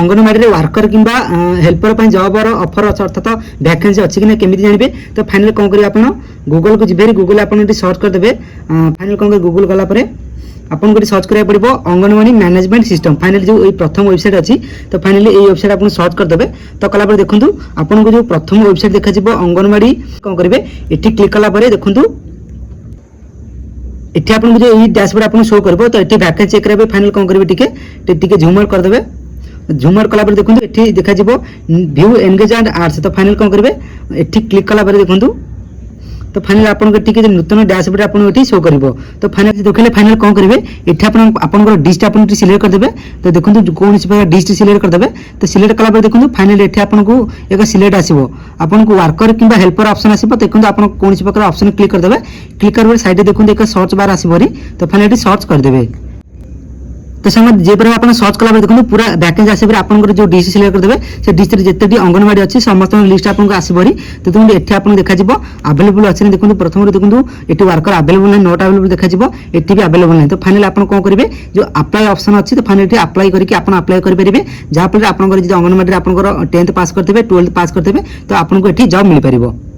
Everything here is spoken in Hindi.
अंगनवाड़ी वर्कर किंबा हेल्पर पर जॉब और ऑफर अर्थात वैकेंसी अच्छी कि केमी जानवे तो फाइनल कौन करेंगे आप गूगल को जी गूगल आप सर्च करदे फाइनल कौन कर गूगल गलापर आपको सर्च करा पड़ो अंगनवाड़ी मैनेजमेंट सिस्टम फाइनल जो प्रथम वेबसाइट अच्छी तो फाइनली ये वेबसाइट आप सर्च करदे तो कलापर देखूँ आपको जो प्रथम वेबसाइट देखा अंगनवाड़ी कौन करेंगे ये क्लिक कलापर देखूँ इथे आपको जो ये डैशबोर्ड आपको शो कर तो ये वैकेंसी चेक करेंगे फाइनल कौन करेंगे टिके झूमर करदे झूमर कलापर देखो ये देखा व्यू एंगेज एंड आर्ट्स तो फाइनल कौन करेंगे ये क्लिक कलापर देखूँ तो फाइनल आपको टिके नूतन डैशबोर्ड आपको ये शो कर तो फाइनल देखिए फाइनल कौन करेंगे ये आप डिस्ट आप सिलेक्ट करदे तो देखो कौन प्रकार डिस्ट सिलेक्ट करदे तो सिलेक्ट कलापर देखो फाइनल ये आपको एक सिलेक्ट आसो आपको वर्कर कि हेल्पर ऑप्शन आसो देखो आप कौन प्रकार ऑप्शन क्लिक करदे क्लिक कर साइड देखो एक सर्च बार आसो तो फाइनल सर्च करदे तो संग जे पर आप सर्च कला देखो पूरा वैकेंसी आसे आपंकर जो डिश सिलेक्ट करदे से डिश जिते अंगनवाड़ी अच्छी समस्त लिस्ट आपको आसबरी तो देखो ये आपको देखा अवेलेबल अच्छे देखो प्रथम देखो ये वर्कर अवेलेबल नहीं नॉट अवेलेबल देखा ये भी अवेलेबल नहीं तो फाइनल आप कौन करेंगे जो अप्लाई ऑप्शन अच्छी तो फाइनल अप्लाई करके आप अप्लाई करेंगे जहाँफल आपंकर अंगनवाड़ी आप 10th पास करते 12th पास करते तो आपको ये जॉब मिल पार।